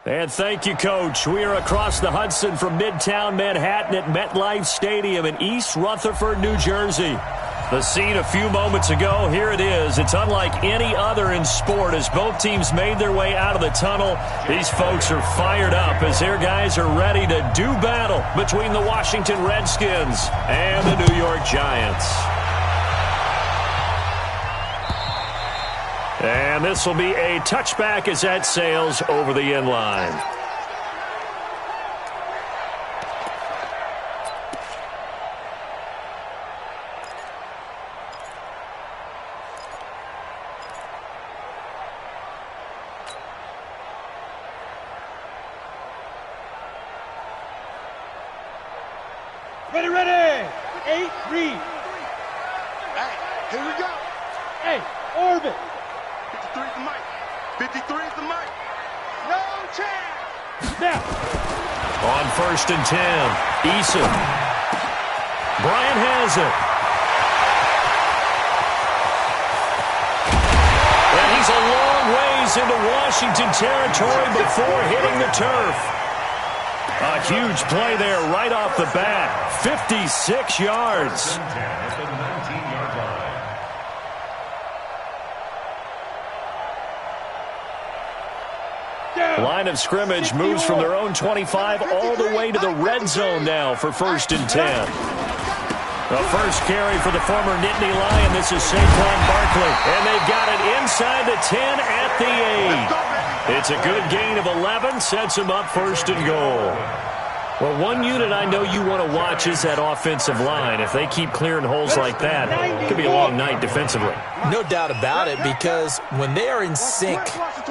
And thank you, Coach. We are across the Hudson from Midtown Manhattan at MetLife Stadium in East Rutherford, New Jersey. The scene a few moments ago, here it is. It's unlike any other in sport as both teams made their way out of the tunnel. These folks are fired up as their guys are ready to do battle between the Washington Redskins and the New York Giants. And this will be a touchback as that sails over the end line. Ready, ready. 8, read. Hey, here we go. Hey, orbit. 53 is the mic. 53 is the mic. No chance. Now. On 1st and 10, Eason. Bryant has it. And he's a long ways into Washington territory before hitting the turf. A huge play there right off the bat. 56 yards. Line of scrimmage moves from their own 25 all the way to the red zone now for 1st and 10. The first carry for the former Nittany Lion. This is Saquon Barkley. And they've got it inside the 10 at the 8. It's a good gain of 11. Sets them up 1st and goal. Well, one unit I know you want to watch is that offensive line. If they keep clearing holes like that, it could be a long night defensively. No doubt about it, because when they are in sync,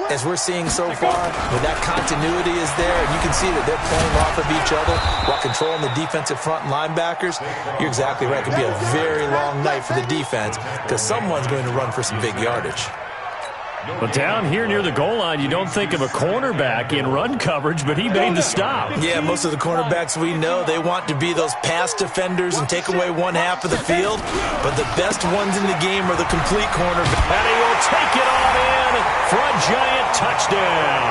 as we're seeing so far, when that continuity is there, and you can see that they're playing off of each other while controlling the defensive front linebackers, you're exactly right. It could be a very long night for the defense because someone's going to run for some big yardage. But down here near the goal line, you don't think of a cornerback in run coverage, but he made the stop. Yeah, most of the cornerbacks we know, they want to be those pass defenders and take away one half of the field. But the best ones in the game are the complete cornerbacks. And he will take it on in for a Giant touchdown.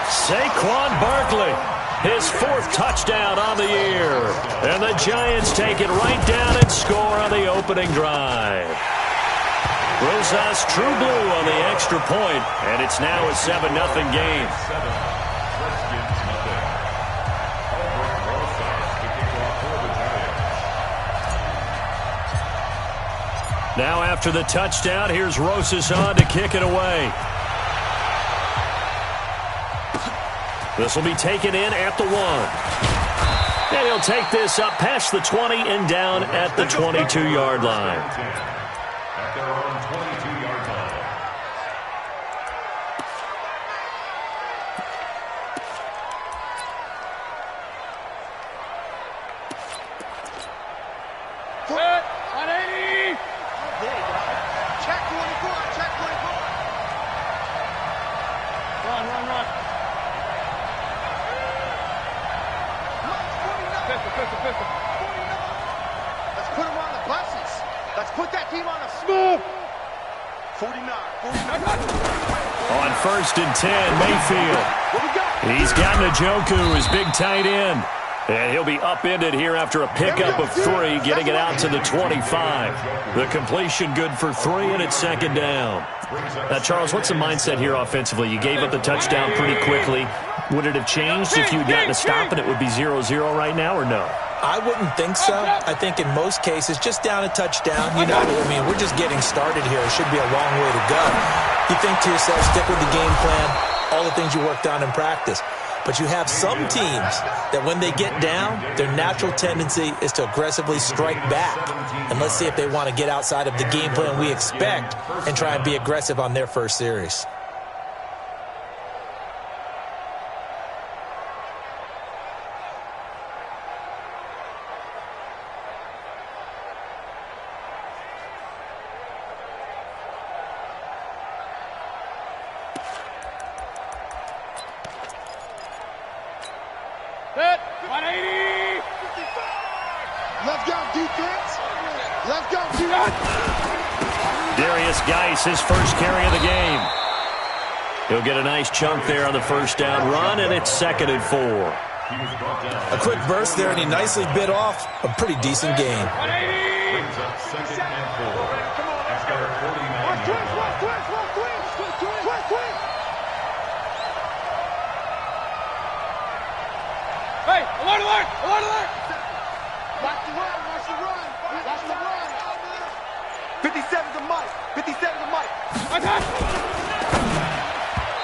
Saquon Barkley, his 4th touchdown on the year. And the Giants take it right down and score on the opening drive. Rosas True Blue on the extra point, and it's now a 7-0 game. Now after the touchdown, here's Rosas on to kick it away. This will be taken in at the 1. And he'll take this up past the 20 and down at the 22-yard line. Their own 22-yard line. Set, 180. There you go. Check 24. Check 24. Run. Pistol. 49. Let's put them on the buses. Let's put that team on the smooth. 49. On 1st and 10, Mayfield. He's got Njoku, his big tight end. And he'll be upended here after a pickup of 3, getting it out to the 25. The completion good for 3, and it's 2nd down. Now, Charles, what's the mindset here offensively? You gave up the touchdown pretty quickly. Would it have changed if you had gotten a stop and it would be 0-0 right now, or no? I wouldn't think so. I think in most cases, just down a touchdown, we're just getting started here. It should be a long way to go. You think to yourself, stick with the game plan, all the things you worked on in practice. But you have some teams that when they get down, their natural tendency is to aggressively strike back. And let's see if they want to get outside of the game plan we expect and try and be aggressive on their first series. Set, 180. Let's go, defense. Let's go, defense. Darius Geis, his first carry of the game. He'll get a nice chunk there on the first down run, and it's 2nd and 4. A quick burst there, and he nicely bit off a pretty decent gain. 180. Brings up 2nd and 4. At their 49. Hey, alert, alert, alert, alert. Watch the run, watch the run, watch the run. 57 to Mike, 57 to Mike. Attack.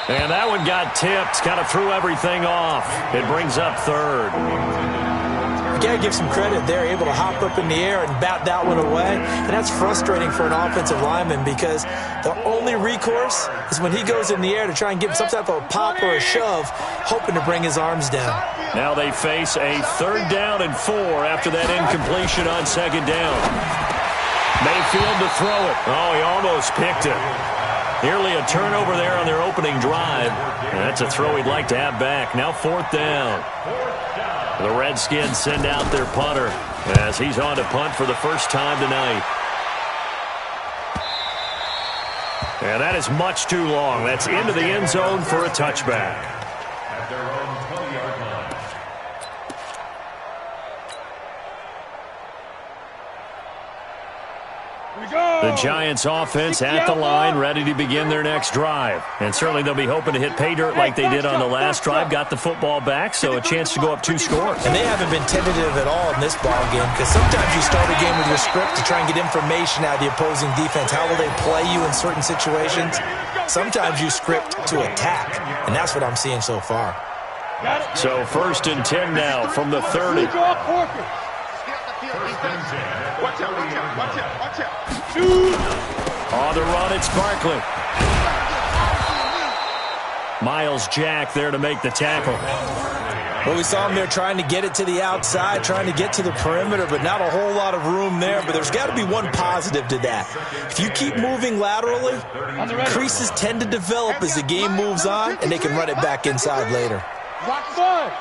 And that one got tipped, kind of threw everything off. It brings up 3rd. You got to give some credit there, able to hop up in the air and bat that one away. And that's frustrating for an offensive lineman because the only recourse is when he goes in the air to try and give some type of a pop or a shove, hoping to bring his arms down. Now they face a 3rd down and 4 after that incompletion on 2nd down. Mayfield to throw it. Oh, he almost picked it. Nearly a turnover there on their opening drive. And that's a throw he'd like to have back. Now 4th down. The Redskins send out their punter as he's on to punt for the first time tonight. And that is much too long. That's into the end zone for a touchback. At their own 20-yard line. Here we go. The Giants offense at the line, ready to begin their next drive. And certainly they'll be hoping to hit pay dirt like they did on the last drive. Got the football back, so a chance to go up 2 scores. And they haven't been tentative at all in this ball game because sometimes you start a game with your script to try and get information out of the opposing defense. How will they play you in certain situations? Sometimes you script to attack, and that's what I'm seeing so far. So 1st and 10 now from the 30. Watch out, watch out, watch out, watch out. On the run, it's Barkley. Miles Jack there to make the tackle. Well, we saw him there trying to get it to the outside, trying to get to the perimeter, but not a whole lot of room there. But there's got to be one positive to that. If you keep moving laterally, creases tend to develop as the game moves on, and they can run it back inside later. Watch Five.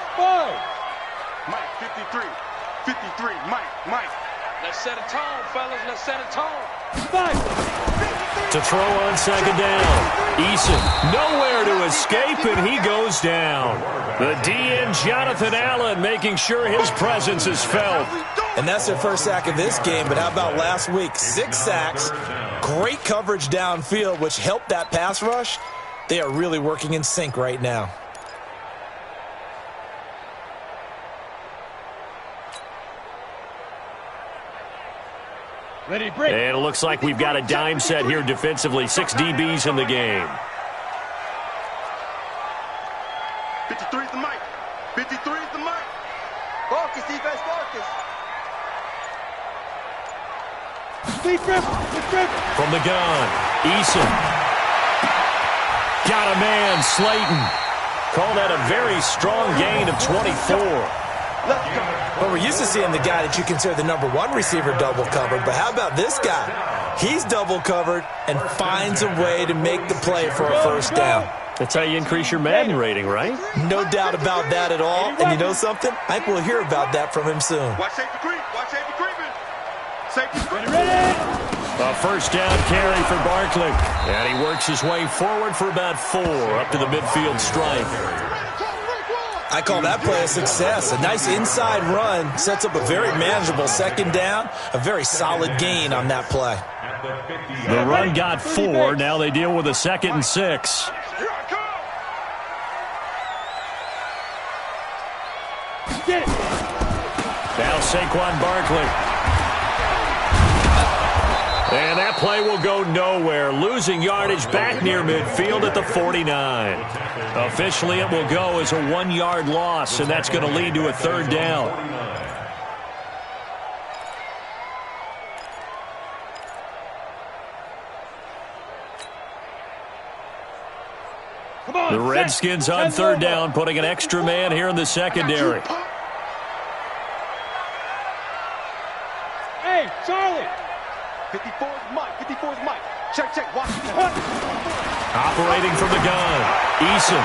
Mike, 53, 53, Mike. Let's set a tone, fellas. Let's set a tone. To throw on 2nd down. Eason nowhere to escape, and he goes down. The DN, Jonathan Allen, making sure his presence is felt. And that's their first sack of this game, but how about last week? 6 sacks, great coverage downfield, which helped that pass rush. They are really working in sync right now. Ready, break. And it looks like we've got a dime set here defensively. 6 DBs in the game. 53 is the Mike. 53 is the Mike. Focus, defense, focus. From the gun, Eason. Got a man, Slayton. Call that a very strong gain of 24. Well, we're used to seeing the guy that you consider the number 1 receiver double covered, but how about this guy? He's double covered and finds a way to make the play for a first down. That's how you increase your Madden rating, right? No doubt about that at all. And you know something? I think we'll hear about that from him soon. Watch safety creep. Watch safety creeping. Safety creeping. A first down carry for Barkley. And he works his way forward for about 4 up to the midfield stripe. I call that play a success. A nice inside run sets up a very manageable 2nd down. A very solid gain on that play. The run got 4. Now they deal with a 2nd and 6. Here I come. Get it. Now Saquon Barkley. And that play will go nowhere. Losing yardage back near midfield at the 49. Officially, it will go as a 1-yard loss, and that's going to lead to a 3rd down. The Redskins on 3rd down, putting an extra man here in the secondary. Hey, Charlie. 54 is Mike. 54 is Mike. Check. Watch. Operating from the gun. Eason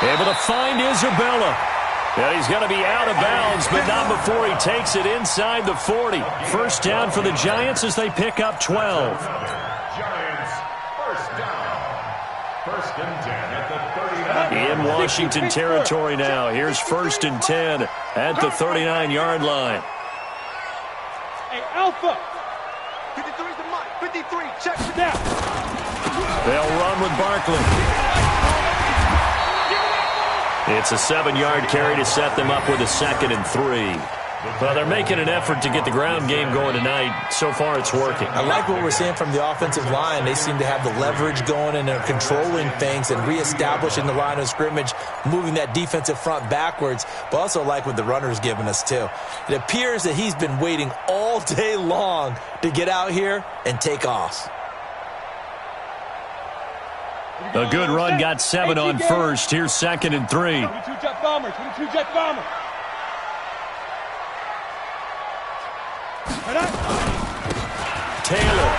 able to find Isabella. And he's going to be out of bounds, but not before he takes it inside the 40. First down for the Giants as they pick up 12. Giants, first down. First and 10 at the 39. In Washington territory now. Here's first and 10 at the 39-yard line. Hey, Alpha. 53's the mic. 53. Check it Down. They'll run with Barkley. It's a 7-yard carry to set them up with a 2nd and 3. Well, they're making an effort to get the ground game going tonight. So far, it's working. I like what we're seeing from the offensive line. They seem to have the leverage going, and they're controlling things and reestablishing the line of scrimmage, moving that defensive front backwards, but also like what the runner's giving us, too. It appears that he's been waiting all day long to get out here and take off. A good run got 7 on first. Here's 2nd and 3. 22 jet bomber. 22 jet bomber. Taylor.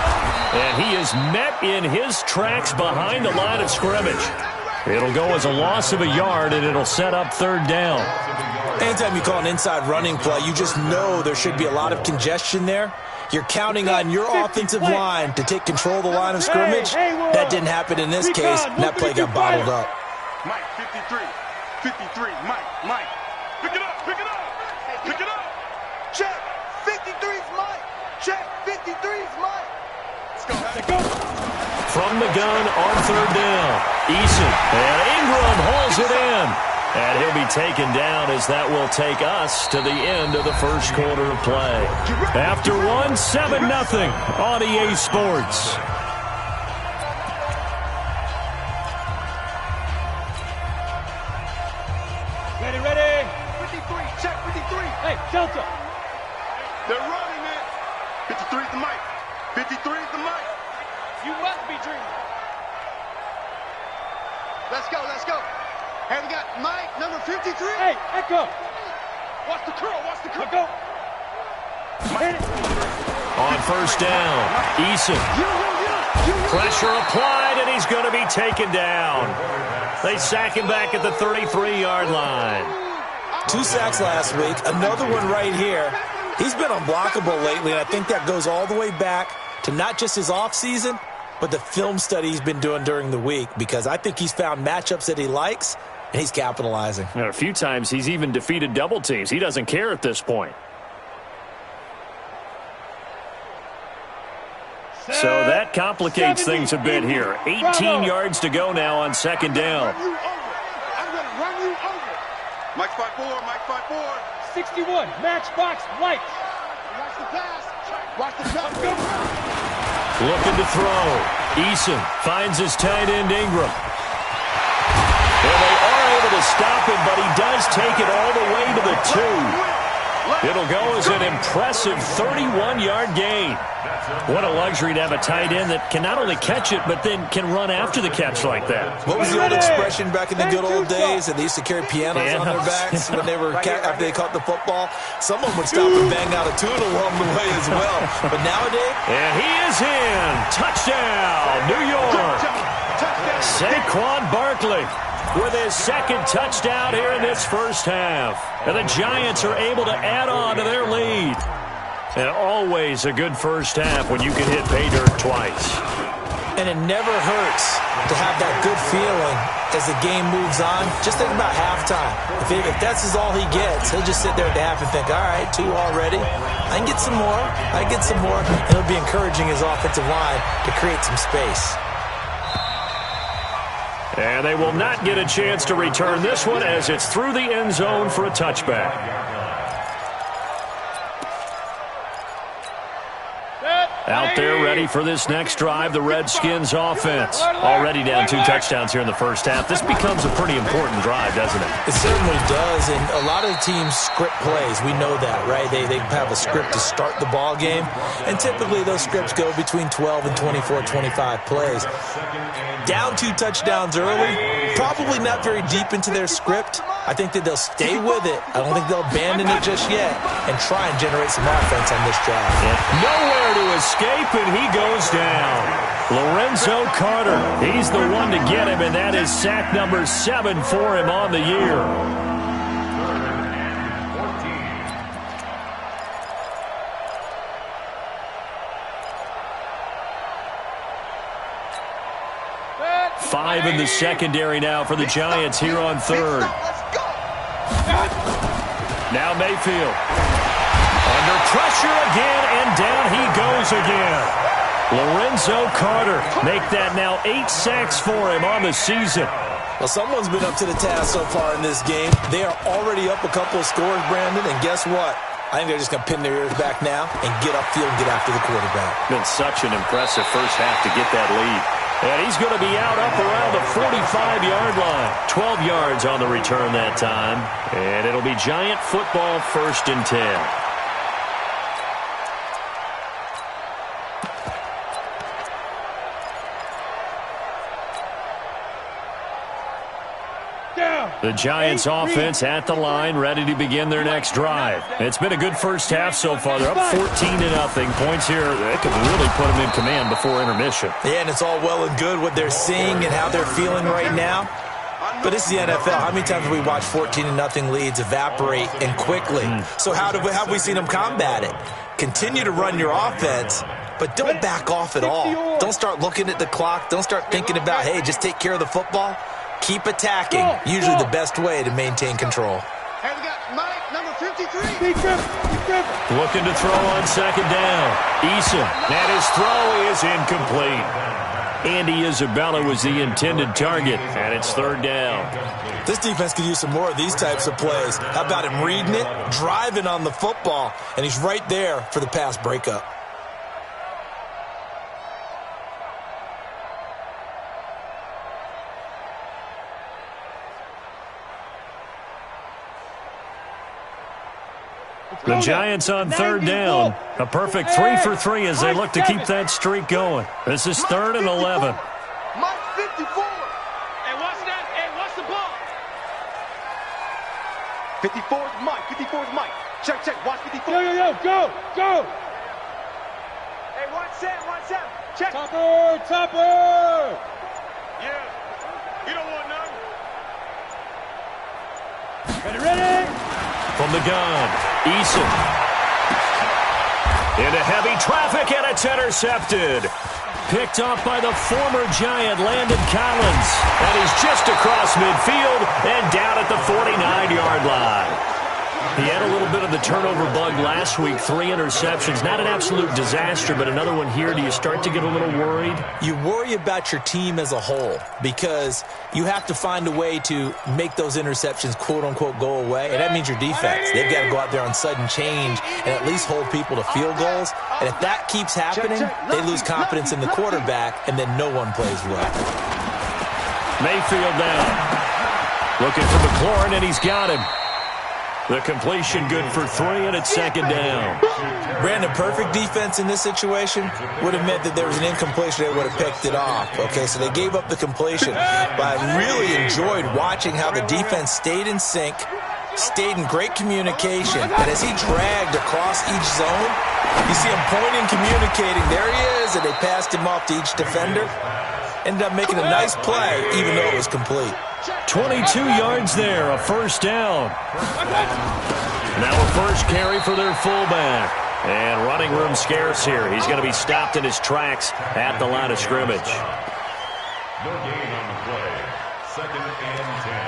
And he is met in his tracks behind the line of scrimmage. It'll go as a loss of a yard, and it'll set up 3rd down. Anytime you call an inside running play, you just know there should be a lot of congestion there. You're counting on your offensive line to take control of the line of scrimmage. That didn't happen in this case, and that play got bottled up. Mike, 53. 53. Mike. Pick it up. Pick it up. Pick it up. Check. 53's Mike. Check. 53's Mike. Let's go. From the gun on 3rd down. Eason. And Ingram hauls it in. And he'll be taken down as that will take us to the end of the first quarter of play. After one, 7-0 on EA Sports. Ready. 53. Check. 53. Hey, Delta. They're running it. 53's the mic. 53's the mic. You must be dreaming. Let's go. Hey, we got Mike, number 53. Hey, Echo. Watch the curl. Go. Hit it. On 1st down, Eason. Pressure applied, and he's going to be taken down. They sack him back at the 33-yard line. 2 sacks last week, another one right here. He's been unblockable lately, and I think that goes all the way back to not just his offseason, but the film study he's been doing during the week, because I think he's found matchups that he likes, and he's capitalizing. And a few times he's even defeated double teams. He doesn't care at this point. So that complicates things a bit here. 18 yards to go now on 2nd down. I'm going to run you over. Mike 5-4. 61. Matchbox lights. Watch the pass. Watch the pass. Go. Looking to throw. Eason finds his tight end Ingram. Well, they are able to stop him, but he does take it all the way to the 2. It'll go as an impressive 31-yard gain. What a luxury to have a tight end that can not only catch it, but then can run after the catch like that. What was the old expression back in the good old days? And they used to carry pianos on their backs when they were after they caught the football. Someone would stop and bang out a tune along the way as well. But nowadays, and he is in. Touchdown, New York. Saquon Barkley with his 2nd touchdown here in this first half. And the Giants are able to add on to their lead. And always a good first half when you can hit pay dirt twice. and it never hurts to have that good feeling as the game moves on. Just think about halftime. If that's all he gets, he'll just sit there at the half and think, all right, 2 already. I can get some more. I can get some more. And it'll be encouraging his offensive line to create some space. And they will not get a chance to return this one as it's through the end zone for a touchback. Out there ready for this next drive, the Redskins offense. Already down 2 touchdowns here in the first half. This becomes a pretty important drive, doesn't it? It certainly does, and a lot of teams script plays. We know that, right? They have a script to start the ball game, and typically those scripts go between 12 and 24, 25 plays. Down 2 touchdowns early, probably not very deep into their script. I think that they'll stay with it. I don't think they'll abandon it just yet and try and generate some offense on this drive. Nowhere to escape, and he goes down. Lorenzo Carter, he's the one to get him, and that is sack number 7 for him on the year. 5 in the secondary now for the Giants here on third. Now Mayfield. Under pressure again, and down he goes again. Lorenzo Carter make that now 8 sacks for him on the season. Well, someone's been up to the task so far in this game. They are already up a couple of scores, Brandon, and guess what? I think they're just going to pin their ears back now and get upfield and get after the quarterback. Been such an impressive first half to get that lead. And he's going to be out up around the 45-yard line. 12 yards on the return that time. And it'll be Giant football, 1st and 10. The Giants offense at the line, ready to begin their next drive. It's been a good first half so far. They're up 14-0. Points here that could really put them in command before intermission. Yeah, and it's all well and good what they're seeing and how they're feeling right now. But it's the NFL. How many times have we watched 14-0 leads evaporate and quickly? So how have we seen them combat it? Continue to run your offense, but don't back off at all. Don't start looking at the clock. Don't start thinking about, hey, just take care of the football. Keep attacking. Usually the best way to maintain control. Hey, we got Mike, number 53. Looking to throw on 2nd down. Eason, and his throw is incomplete. Andy Isabella was the intended target, and it's 3rd down. This defense could use some more of these types of plays. How about him reading it, driving on the football, and he's right there for the pass breakup. The Giants on 3rd down. A perfect 3 for 3 as they look to keep that streak going. This is 3rd and 11. Mike 54. Hey, watch that. Hey, watch the ball. 54 is Mike. 54 is Mike. Check, watch 54. Yo, go. Hey, watch Sam. Check. Topper. Yeah. You don't want none. Ready. From the gun, Eason. Into heavy traffic, and it's intercepted. Picked off by the former Giant, Landon Collins. And he's just across midfield and down at the 49-yard line. He had a little bit of the turnover bug last week, 3 interceptions. Not an absolute disaster, but another one here. Do you start to get a little worried? You worry about your team as a whole because you have to find a way to make those interceptions, quote-unquote, go away, and that means your defense. They've got to go out there on sudden change and at least hold people to field goals, and if that keeps happening, they lose confidence in the quarterback, and then no one plays well. Mayfield down. Looking for McLaurin, and he's got him. The completion good for 3, and it's 2nd down. Brandon, perfect defense in this situation would have meant that there was an incompletion. They would have picked it off. Okay, so they gave up the completion. But I really enjoyed watching how the defense stayed in sync, stayed in great communication. And as he dragged across each zone, you see him pointing, communicating. There he is, and they passed him off to each defender. Ended up making a nice play, even though it was complete. 22 yards there, a 1st down. Now a first carry for their fullback. And running room scarce here. He's going to be stopped in his tracks at the line of scrimmage. No gain on the play. 2nd and 10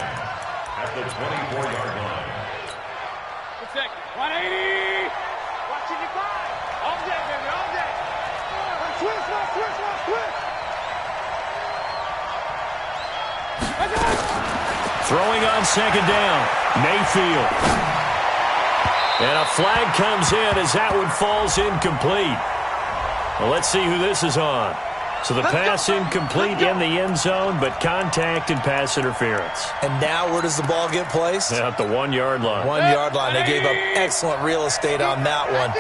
at the 24-yard line. 180. Watch 55. All day, baby, all day. Twist. Throwing on 2nd down, Mayfield. And a flag comes in as that one falls incomplete. Well, let's see who this is on. So the pass incomplete in the end zone, but contact and pass interference. And now where does the ball get placed? At the 1-yard line. 1-yard line. They gave up excellent real estate on that one.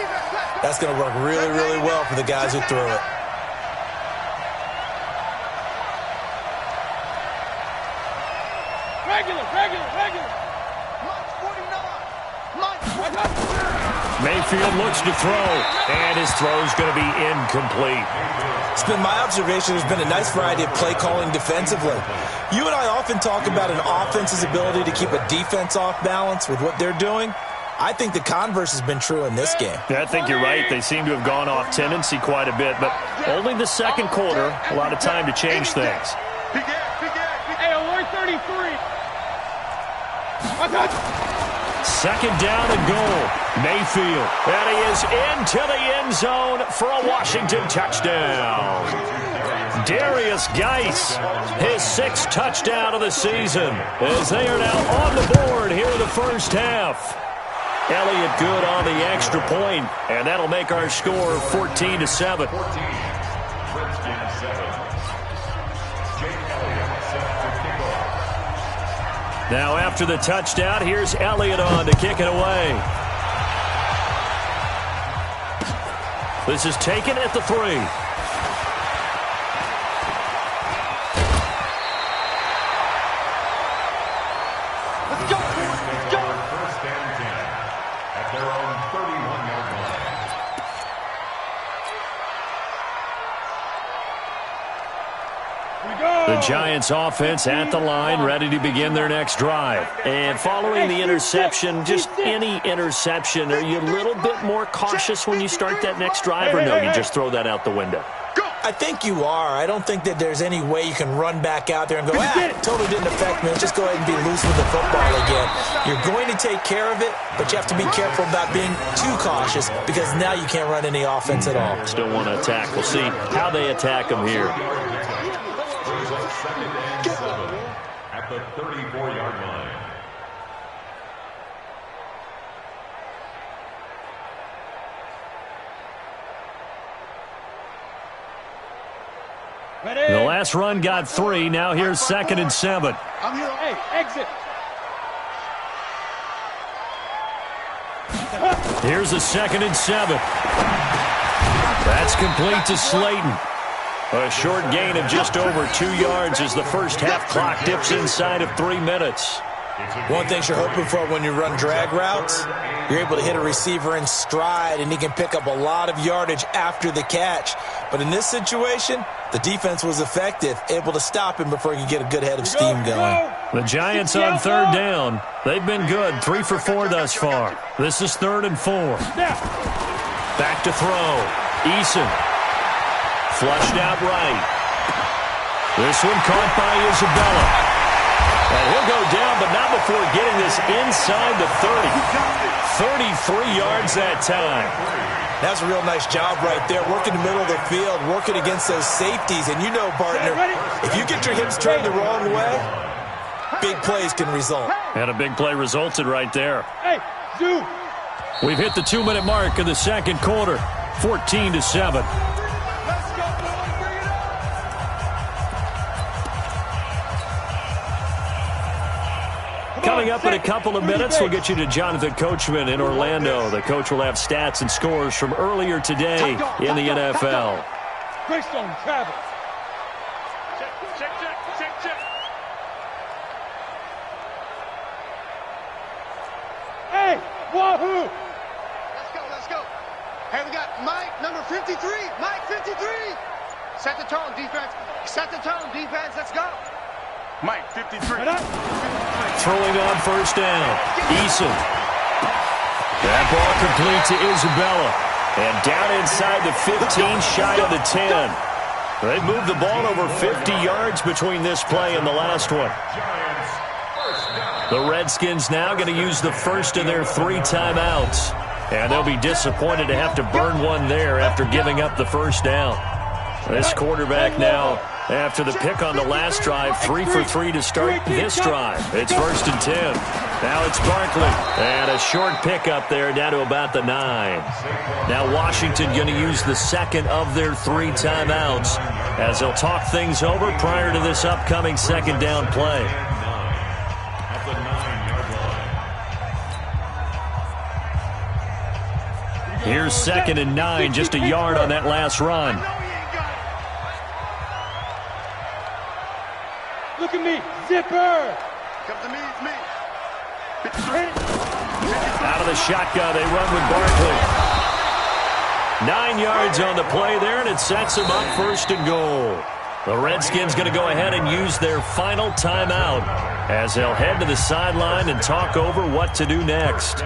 That's going to work really, really well for the guys who threw it. Regular. Mike 49. Mayfield looks to throw, and his throw's going to be incomplete. It's been my observation there's been a nice variety of play calling defensively. You and I often talk about an offense's ability to keep a defense off balance with what they're doing. I think the converse has been true in this game. Yeah, I think you're right. They seem to have gone off tendency quite a bit, but only the second quarter, a lot of time to change things. He gets 33. Second down and goal. Mayfield. And he is into the end zone for a Washington touchdown. Darius Geis, his 6th touchdown of the season, as they are now on the board here in the first half. Elliott good on the extra point, and that'll make our score 14-7. Now after the touchdown, here's Elliott on to kick it away. This is taken at the 3. Let's go. Let's go. First and 10 at their own 31-yard line. The Giants offense at the line, ready to begin their next drive. And following the interception, just any interception, are you a little bit more cautious when you start that next drive, or no, you just throw that out the window? I think you are. I don't think that there's any way you can run back out there and go, it totally didn't affect me. Let's just go ahead and be loose with the football again. You're going to take care of it, but you have to be careful about being too cautious because now you can't run any offense at all. Still want to attack. We'll see how they attack them here. Second and 7 at the 34-yard line. The last run got 3. Now here's 2nd and 7. I'm here. Hey, exit. Here's a 2nd and 7. That's complete to Slayton. A short gain of just over 2 yards as the first half clock dips inside of 3 minutes. One thing you're hoping for when you run drag routes, you're able to hit a receiver in stride, and he can pick up a lot of yardage after the catch. But in this situation, the defense was effective, able to stop him before he could get a good head of steam going. The Giants on 3rd down. They've been good, 3 for 4 thus far. This is 3rd and 4. Back to throw. Eason. Flushed out right. This one caught by Isabella. And he'll go down, but not before getting this inside the 30. 33 yards that time. That's a real nice job right there, working the middle of the field, working against those safeties. And you know, partner, if you get your hips turned the wrong way, big plays can result. And a big play resulted right there. Hey, Zoo. We've hit the 2-minute mark of the second quarter, 14-7. Coming up in a couple of minutes, we'll get you to Jonathan Coachman in Orlando. The coach will have stats and scores from earlier today in the NFL. Greystone Travis. Check. Hey, wahoo! Let's go. Hey, we got Mike, number 53. Mike, 53. Set the tone, defense. Let's go. Mike, 53. Throwing on first down. Eason. That ball complete to Isabella. And down inside the 15, shy of the 10. They've moved the ball over 50 yards between this play and the last one. The Redskins now going to use the first of their 3 timeouts. And they'll be disappointed to have to burn one there after giving up the first down. This quarterback now, after the pick on the last drive, 3 for 3 to start this drive. It's 1st and 10. Now it's Barkley. And a short pickup there down to about the 9. Now Washington going to use the second of their 3 timeouts as they'll talk things over prior to this upcoming second down play. Here's 2nd and 9, just a yard on that last run. Look at me, zipper. Come to me, it's me. Out of the shotgun, they run with Barkley. 9 yards on the play there, and it sets them up 1st and goal. The Redskins going to go ahead and use their final timeout as they'll head to the sideline and talk over what to do next.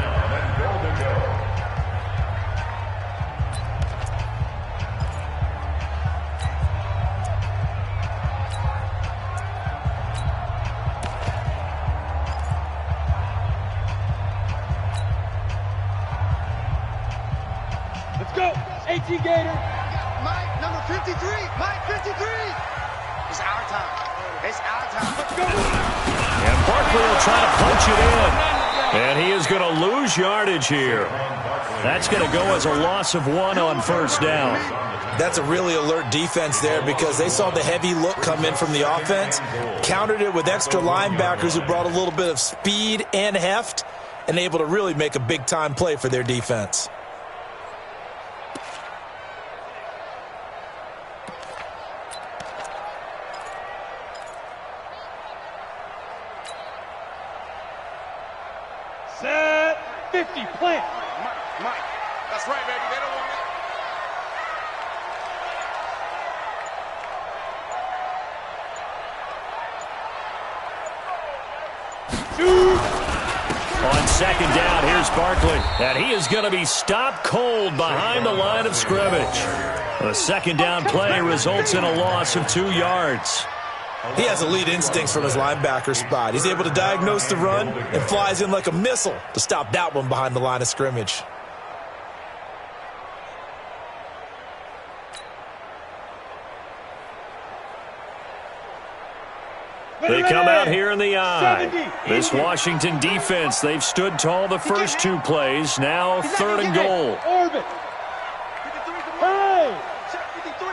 Gator. Mike, number 53. Mike, 53. It's our time. It's our time. Let's go. And Barkley will try to punch it in. And he is going to lose yardage here. That's going to go as a loss of 1 on first down. That's a really alert defense there because they saw the heavy look come in from the offense, countered it with extra linebackers who brought a little bit of speed and heft, and able to really make a big-time play for their defense. Set 50, plant. Mike. That's right, baby. They don't want it. On second down, here's Barkley. And he is going to be stopped cold behind the line of scrimmage. A second down play results in a loss of 2 yards. He has elite instincts from his linebacker spot. He's able to diagnose the run and flies in like a missile to stop that one behind the line of scrimmage. They come out here in the eye. This Washington defense, they've stood tall the first 2 plays. Now 3rd and goal. Orbit. Hey! Check 53.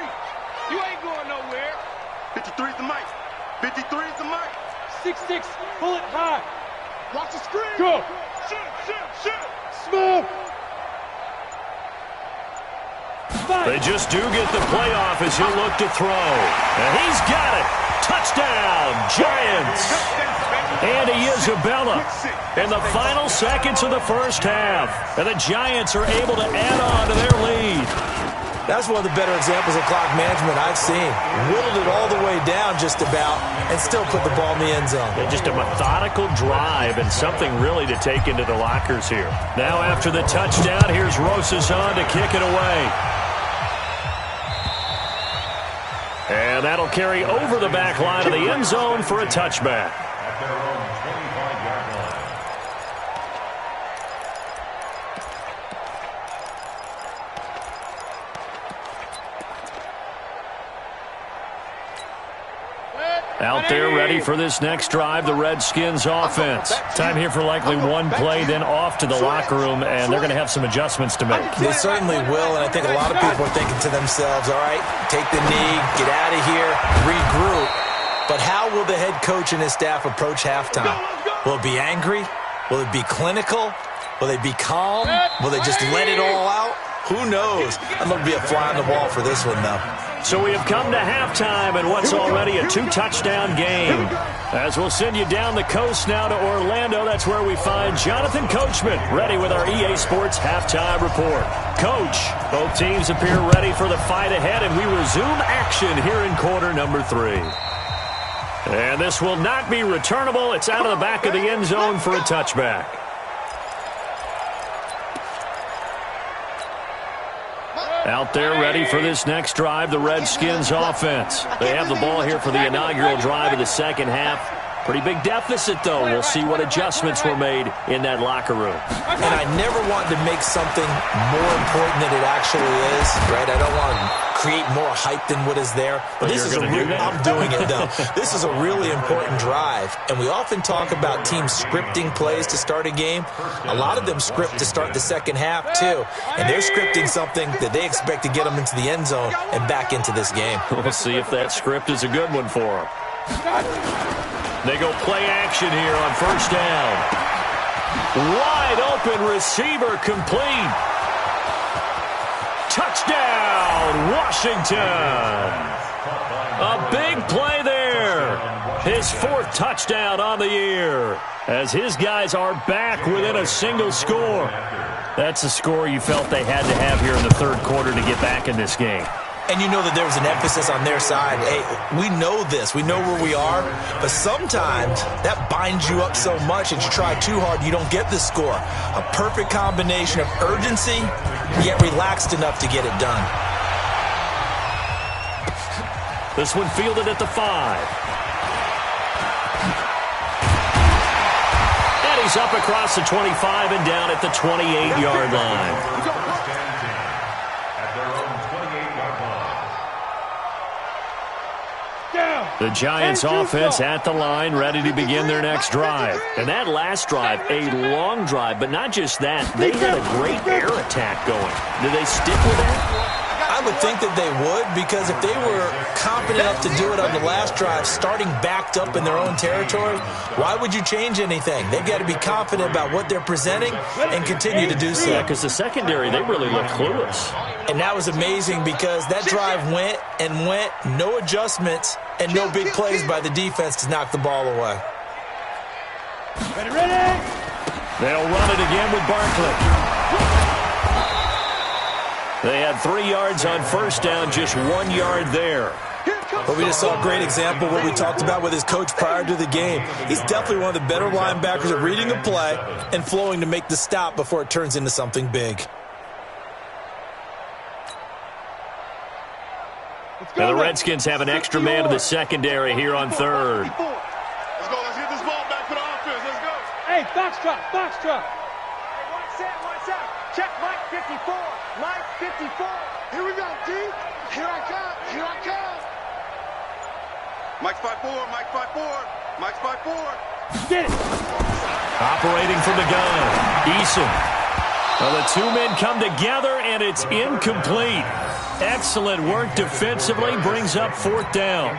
You ain't going nowhere. 53 is the mic. 53 is the mic. 6-6, pull it high. Watch the screen. Go. Shoot. Smooth. They just do get the play off as he'll look to throw. And he's got it. Touchdown, Giants. Andy Isabella in the final seconds of the first half. And the Giants are able to add on to their lead. That's one of the better examples of clock management I've seen. Whittled it all the way down just about and still put the ball in the end zone. And just a methodical drive and something really to take into the lockers here. Now after the touchdown, here's Rosas on to kick it away. And that'll carry over the back line of the end zone for a touchback. At their own 25-yard line. Out there ready for this next drive, the Redskins offense. Time here for likely one play, then off to the locker room, and they're going to have some adjustments to make. They certainly will, and I think a lot of people are thinking to themselves, all right, take the knee, get out of here, regroup. But how will the head coach and his staff approach halftime? Will it be angry? Will it be clinical? Will they be calm? Will they just let it all out? Who knows? I'm going to be a fly on the wall for this one, though. So we have come to halftime in what's already a 2-touchdown game. As we'll send you down the coast now to Orlando, that's where we find Jonathan Coachman ready with our EA Sports halftime report. Coach, both teams appear ready for the fight ahead, and we resume action here in quarter number 3. And this will not be returnable. It's out of the back of the end zone for a touchback. Out there ready for this next drive, the Redskins offense. They have the ball here for the inaugural drive of the second half. Pretty big deficit, though. We'll see what adjustments were made in that locker room. And I never want to make something more important than it actually is, right? I don't want to create more hype than what is there. But this is I'm doing it, though. This is a really important drive. And we often talk about teams scripting plays to start a game. A lot of them script to start the second half, too. And they're scripting something that they expect to get them into the end zone and back into this game. We'll see if that script is a good one for them. They go play action here on first down. Wide open receiver complete. Touchdown, Washington. A big play there. His 4th touchdown on the year as his guys are back within a single score. That's a score you felt they had to have here in the third quarter to get back in this game. And you know that there was an emphasis on their side. Hey, we know this. We know where we are. But sometimes that binds you up so much that you try too hard, you don't get the score. A perfect combination of urgency, yet relaxed enough to get it done. This one fielded at the 5. And he's up across the 25 and down at the 28-yard line. At their own The Giants offense at the line, ready to begin their next drive. And that last drive, a long drive, but not just that. They had a great air attack going. Did they stick with that? I would think that they would, because if they were confident enough to do it on the last drive, starting backed up in their own territory, why would you change anything? They've got to be confident about what they're presenting and continue to do so. Yeah, because the secondary, they really looked clueless. And that was amazing because that drive went and went, no adjustments, and no big plays by the defense to knock the ball away. Ready? They'll run it again with Barkley. They had 3 yards on first down, just 1 yard there. But we just saw a great example of what we talked about with his coach prior to the game. He's definitely one of the better linebackers at reading a play and flowing to make the stop before it turns into something big. Now the Redskins have an extra man in the secondary here on third. Let's go. Let's get this ball back for the offense. Let's go. Hey, box trap, box trap. One set. Check Mike 54. Mike 54. Here we go, D. Here I come. Mike's 5'4", Mike's 5'4", Mike's 5'4". Get it. Operating from the gun, Eason. Well, the two men come together, and it's incomplete. Excellent work defensively, brings up fourth down.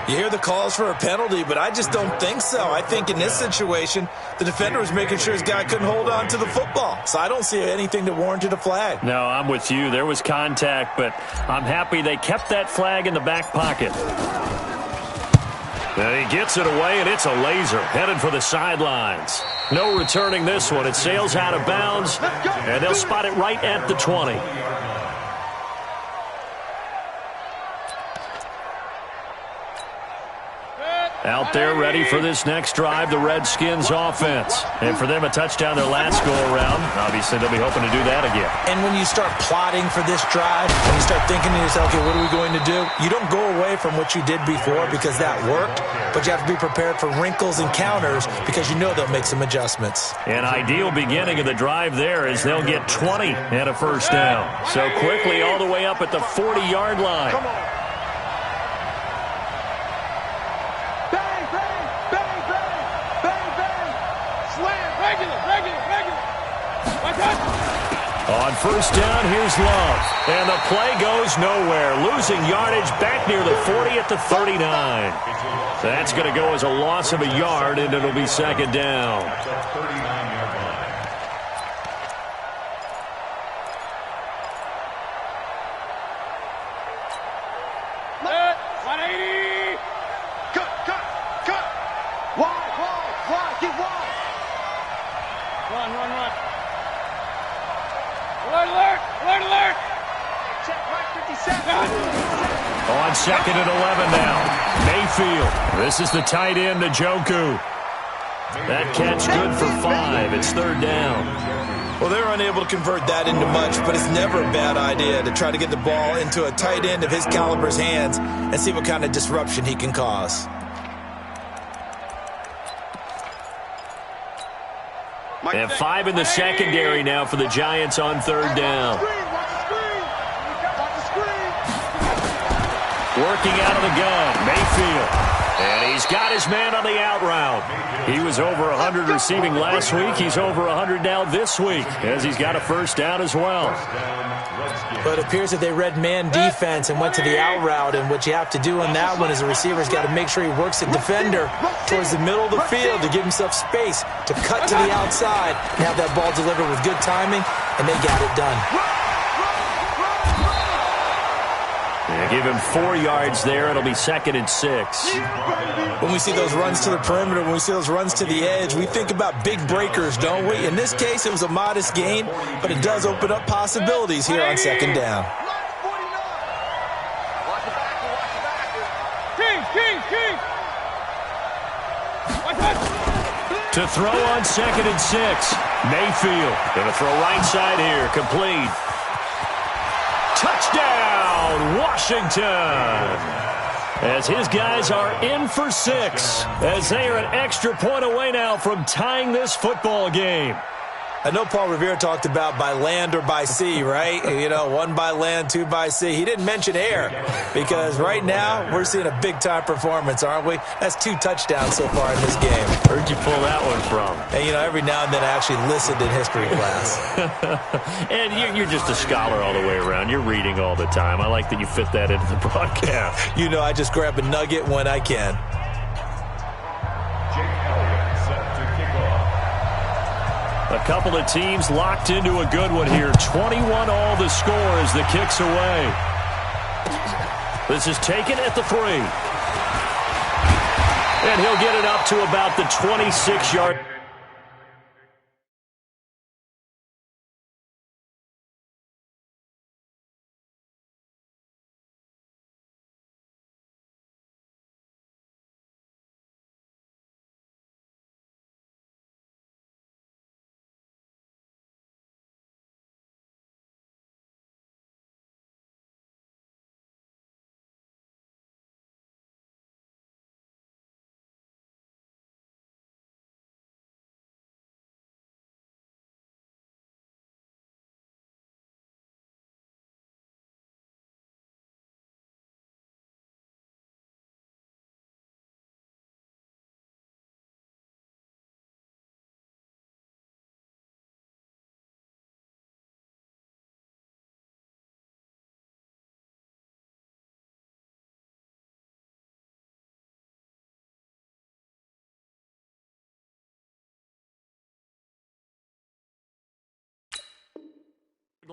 You hear the calls for a penalty, but I just don't think so. I think in this situation, the defender was making sure his guy couldn't hold on to the football. So I don't see anything that warranted a flag. No, I'm with you. There was contact, but I'm happy they kept that flag in the back pocket. And he gets it away, and it's a laser headed for the sidelines. No returning this one. It sails out of bounds, and they'll spot it right at the 20. Out there ready for this next drive, the Redskins offense. And for them, a touchdown their last go-around. Obviously, they'll be hoping to do that again. And when you start plotting for this drive, and you start thinking to yourself, okay, what are we going to do? You don't go away from what you did before because that worked, but you have to be prepared for wrinkles and counters because you know they'll make some adjustments. An ideal beginning of the drive there is they'll get 20 and a first down. So quickly all the way up at the 40-yard line. Come on. On first down, here's Love. And the play goes nowhere. Losing yardage back near the 40 at the 39. That's going to go as a loss of a yard, and it'll be second down. Let 180. Cut. Wide. Get wide. Run. Alert. Check Mike 57. On second and 11 now. Mayfield. This is the tight end, Njoku. That catch good for 5. It's third down. Well, they're unable to convert that into much, but it's never a bad idea to try to get the ball into a tight end of his caliber's hands and see what kind of disruption he can cause. They have 5 in the secondary now for the Giants on third down. Working out of the gun, Mayfield. And he's got his man on the out route. He was over 100 receiving last week. He's over 100 now this week, as he's got a first down as well. But it appears that they read man defense and went to the out route, and what you have to do on that one is the receiver's got to make sure he works the defender towards the middle of the field to give himself space to cut to the outside and have that ball delivered with good timing, and they got it done. They give him 4 yards there. It'll be second and 6. When we see those runs to the perimeter, when we see those runs to the edge, we think about big breakers, don't we? In this case, it was a modest gain, but it does open up possibilities here on second down. King. To throw on second and 6. Mayfield going to throw right side here. Complete. Touchdown, Washington. As his guys are in for 6. As they are an extra point away now from tying this football game. I know Paul Revere talked about by land or by sea, right? You know, 1 by land, 2 by sea. He didn't mention air because right now we're seeing a big-time performance, aren't we? That's 2 touchdowns so far in this game. Where'd you pull that one from? And, you know, every now and then I actually listened in history class. And you're just a scholar all the way around. You're reading all the time. I like that you fit that into the broadcast. You know, I just grab a nugget when I can. A couple of teams locked into a good one here. 21 all the score as the kick's away. This is taken at the 3. And he'll get it up to about the 26-yard.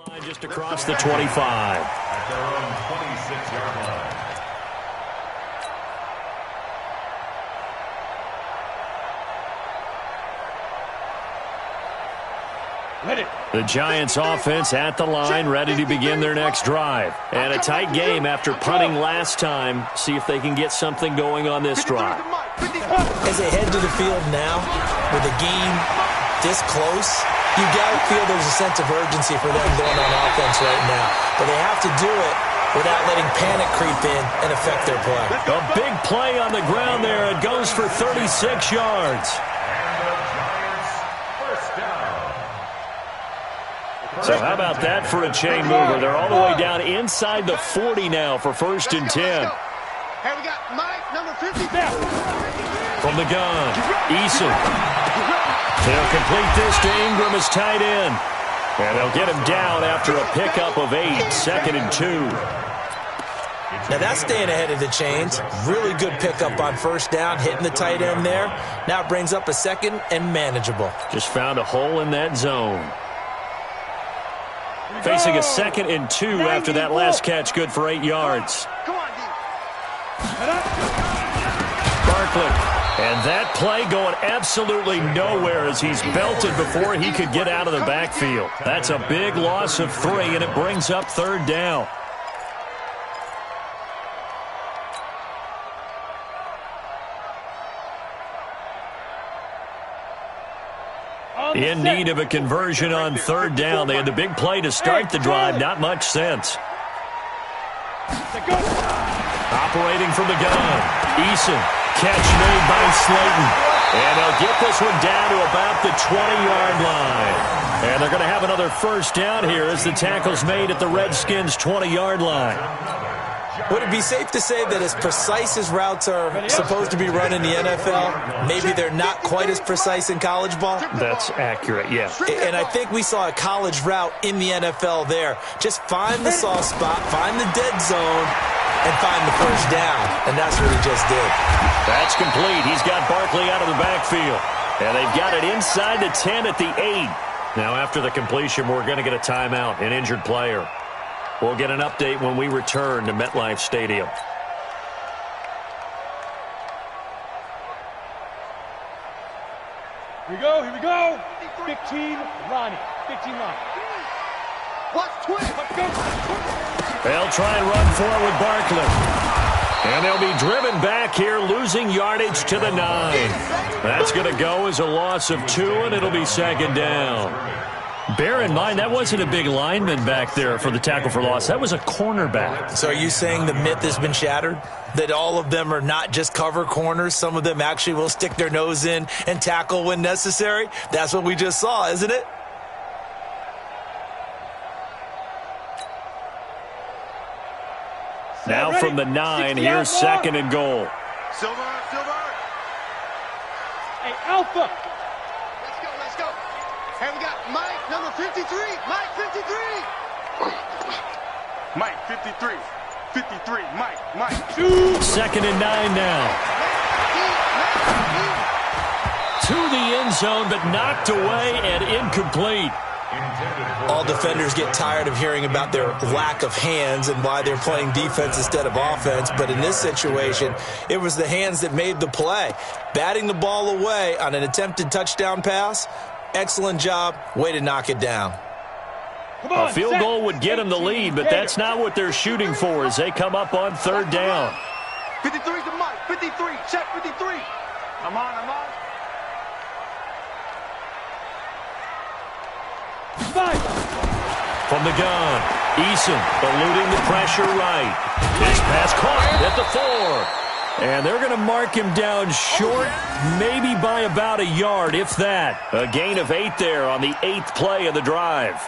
Line just across the 25. At their own 26-yard line. The Giants offense at the line, ready to begin their next drive. And a tight game after punting last time. See if they can get something going on this drive. As they head to the field now, with the game this close, you got to feel there's a sense of urgency for them going on offense right now. But they have to do it without letting panic creep in and affect their play. A big play on the ground there. It goes for 36 yards. So how about that for a chain mover? They're all the way down inside the 40 now for 1st and 10. Hey, we got Mike, number 50. From the gun, Eason. They'll complete this to Ingram as tight end. And they'll get him down after a pickup of 8, 2nd and 2. Now that's staying ahead of the chains. Really good pickup on 1st down, hitting the tight end there. Now it brings up a 2nd and manageable. Just found a hole in that zone. Facing a 2nd and 2 after that last catch, good for 8 yards. Come on, D. Barkley. And that play going absolutely nowhere as he's belted before he could get out of the backfield. That's a big loss of 3, and it brings up 3rd down. In need of a conversion on 3rd down. They had the big play to start the drive. Not much sense. Operating from the gun. Eason. Catch made by Slayton. And they'll get this one down to about the 20-yard line. And they're going to have another 1st down here as the tackle's made at the Redskins' 20-yard line. Would it be safe to say that as precise as routes are supposed to be run in the NFL, maybe they're not quite as precise in college ball? That's accurate, yeah. And I think we saw a college route in the NFL there. Just find the soft spot, find the dead zone, and find the 1st down. And that's what he just did. That's complete. He's got Barkley out of the backfield. And they've got it inside the 10 at the 8. Now after the completion, we're going to get a timeout, an injured player. We'll get an update when we return to MetLife Stadium. Here we go, here we go. 15, Ronnie. 15, Ronnie. Watch twist. Let's go. They'll try and run for it with Barkley. And they'll be driven back here, losing yardage to the 9. That's going to go as a loss of 2, and it'll be 2nd down. Bear in mind, that wasn't a big lineman back there for the tackle for loss. That was a cornerback. So are you saying the myth has been shattered? That all of them are not just cover corners? Some of them actually will stick their nose in and tackle when necessary? That's what we just saw, isn't it? Now from the 9, here's second and goal. Silver. Hey, Alpha. Let's go. Hey, we got Mike, number 53. Mike, 53. Mike, 53. 53. Mike. Second and 9 now. To the end zone, but knocked away and incomplete. All defenders get tired of hearing about their lack of hands and why they're playing defense instead of offense. But in this situation, it was the hands that made the play. Batting the ball away on an attempted touchdown pass, excellent job. Way to knock it down. A field goal would get them the lead, but that's not what they're shooting for as they come up on third down. 53 to Mike. 53. Check 53. I'm on. From the gun, Eason eluding the pressure right. His pass caught at the 4. And they're going to mark him down short, maybe by about a yard, if that. A gain of 8 there on the 8th play of the drive.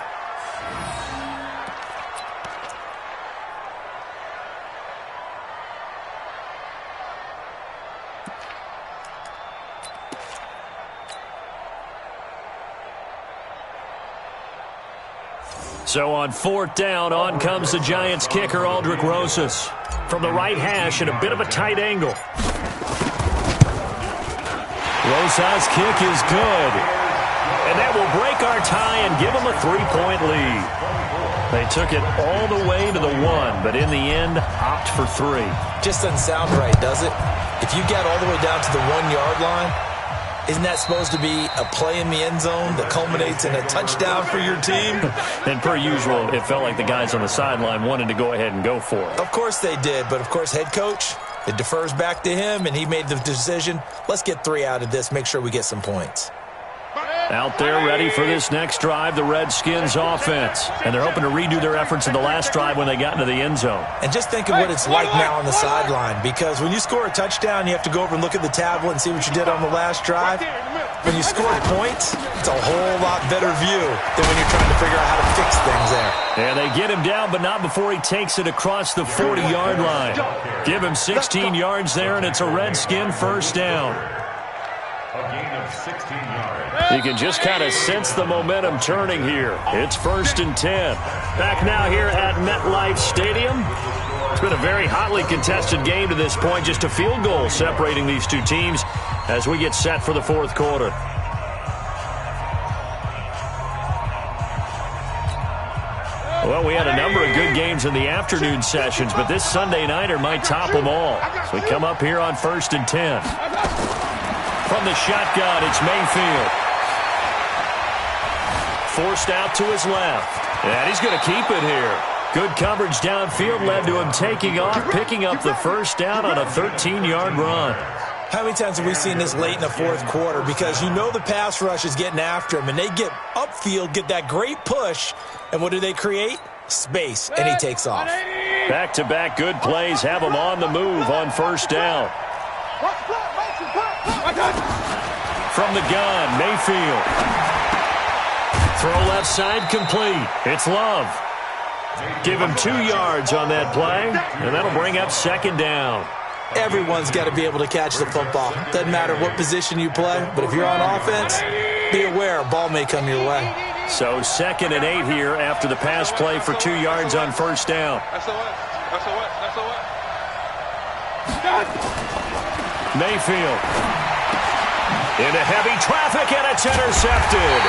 So on fourth down, on comes the Giants kicker, Aldrick Rosas. From the right hash at a bit of a tight angle. Rosas' kick is good. And that will break our tie and give them a 3-point lead. They took it all the way to the 1, but in the end, opt for 3. Just doesn't sound right, does it? If you get all the way down to the 1-yard line, isn't that supposed to be a play in the end zone that culminates in a touchdown for your team? And per usual, it felt like the guys on the sideline wanted to go ahead and go for it. Of course they did, but of course head coach, it defers back to him, and he made the decision, let's get 3 out of this, make sure we get some points. Out there ready for this next drive, the Redskins offense. And they're hoping to redo their efforts in the last drive when they got into the end zone. And just think of what it's like now on the sideline, because when you score a touchdown, you have to go over and look at the tablet and see what you did on the last drive. When you score points, it's a whole lot better view than when you're trying to figure out how to fix things there. And they get him down, but not before he takes it across the 40-yard line. Give him 16 yards there, and it's a Redskin first down. A gain of 16 yards. You can just kind of sense the momentum turning here. It's first and 10. Back now here at MetLife Stadium. It's been a very hotly contested game to this point. Just a field goal separating these two teams as we get set for the fourth quarter. Well, we had a number of good games in the afternoon sessions, but this Sunday nighter might top them all. So we come up here on first and 10. From the shotgun, it's Mayfield. Forced out to his left. And he's going to keep it here. Good coverage downfield led to him taking off, picking up the first down on a 13-yard run. How many times have we seen this late in the fourth quarter? Because you know the pass rush is getting after him, and they get upfield, get that great push, and what do they create? Space, and he takes off. Back-to-back good plays have him on the move on first down. From the gun, Mayfield. Throw left side complete. It's Love. Give him 2 yards on that play, and that'll bring up second down. Everyone's got to be able to catch the football. Doesn't matter what position you play, but if you're on offense, be aware a ball may come your way. So second and 8 here after the pass play for 2 yards on first down. Mayfield. Into heavy traffic, and it's intercepted.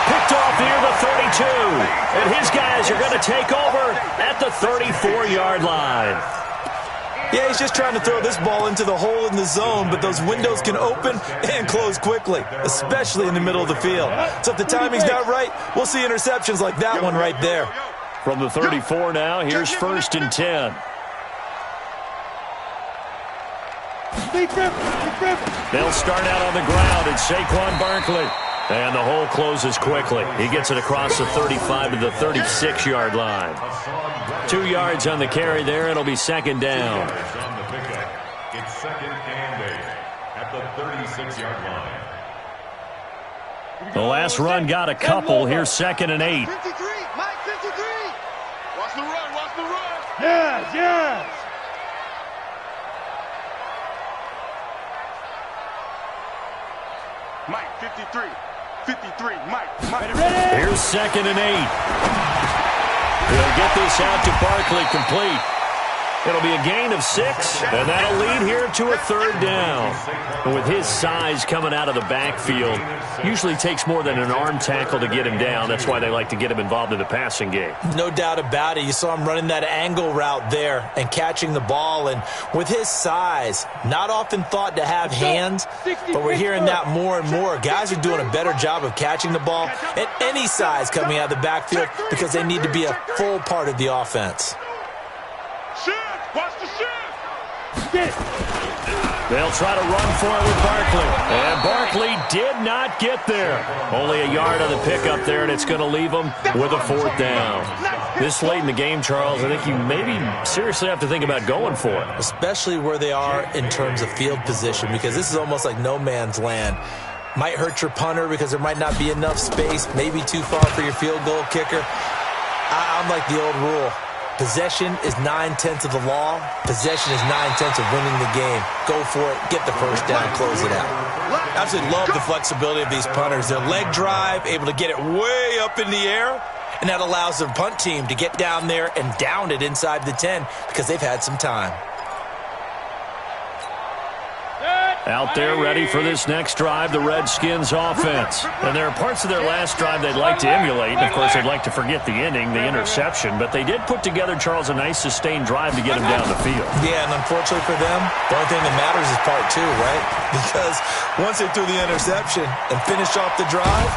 Picked off near the 32. And his guys are going to take over at the 34-yard line. Yeah, he's just trying to throw this ball into the hole in the zone, but those windows can open and close quickly, especially in the middle of the field. So if the timing's not right, we'll see interceptions like that one right there. From the 34 now, here's first and 10. They'll start out on the ground. It's Saquon Barkley. And the hole closes quickly. He gets it across the 35 to the 36-yard line. 2 yards on the carry there. It'll be second down. It's second and 8 at the 36-yard line. The last run got a couple. Here's second and 8. 53, Mike, 53. Watch the run, watch the run. Yes, yes. Mike, 53. 53, Mike. Ready? Here's 2nd and 8. He'll get this out to Barkley complete. It'll be a gain of 6, and that'll lead here to a 3rd down. And with his size coming out of the backfield, usually takes more than an arm tackle to get him down. That's why they like to get him involved in the passing game. No doubt about it. You saw him running that angle route there and catching the ball. And with his size, not often thought to have hands, but we're hearing that more and more. Guys are doing a better job of catching the ball at any size coming out of the backfield because they need to be a full part of the offense. Watch the shift. Get it. They'll try to run for it with Barkley. And Barkley did not get there. Only a yard on the pickup there, and it's going to leave them with a 4th down. This late in the game, Charles, I think you maybe seriously have to think about going for it. Especially where they are in terms of field position, because this is almost like no man's land. Might hurt your punter because there might not be enough space, maybe too far for your field goal kicker. I'm like the old rule. Possession is 9/10 of the law. Possession is 9/10 of winning the game. Go for it. Get the 1st down. Close it out. I absolutely love the flexibility of these punters. Their leg drive, able to get it way up in the air, and that allows the punt team to get down there and down it inside the 10 because they've had some time. Out there ready for this next drive, the Redskins offense. And there are parts of their last drive they'd like to emulate. And, of course, they'd like to forget the ending, the interception. But they did put together, Charles, a nice sustained drive to get him down the field. Yeah, and unfortunately for them, the only thing that matters is part 2, right? Because once they threw the interception and finished off the drive,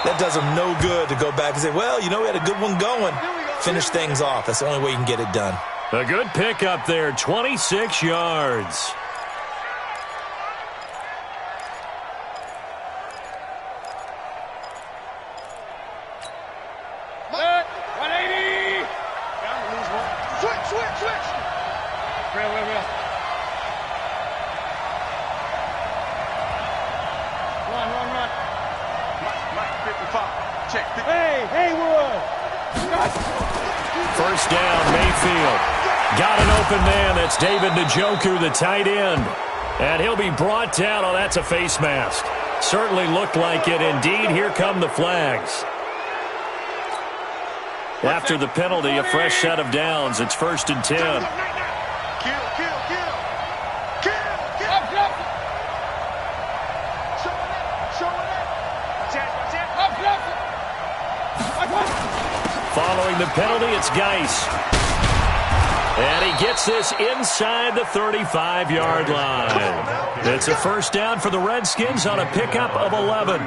that does them no good to go back and say, well, you know, we had a good one going. Finish things off. That's the only way you can get it done. A good pickup there, 26 yards. First down, Mayfield. Got an open man. That's David Njoku, the tight end. And he'll be brought down. Oh, that's a face mask. Certainly looked like it. Indeed, here come the flags. After the penalty, a fresh set of downs. It's 1st and 10. Following the penalty, it's Geis. And he gets this inside the 35-yard line. It's a 1st down for the Redskins on a pickup of 11.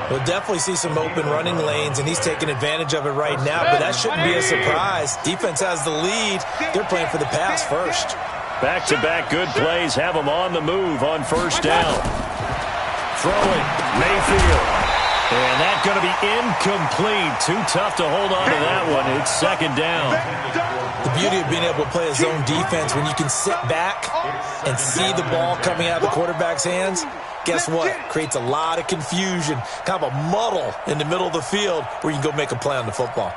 We'll definitely see some open running lanes, and he's taking advantage of it right now, but that shouldn't be a surprise. Defense has the lead. They're playing for the pass first. Back-to-back good plays have them on the move on 1st down. Throwing, Mayfield. And that's going to be incomplete. Too tough to hold on to that one. It's 2nd down. The beauty of being able to play a zone defense, when you can sit back and see the ball coming out of the quarterback's hands, guess what? Creates a lot of confusion, kind of a muddle in the middle of the field where you can go make a play on the football.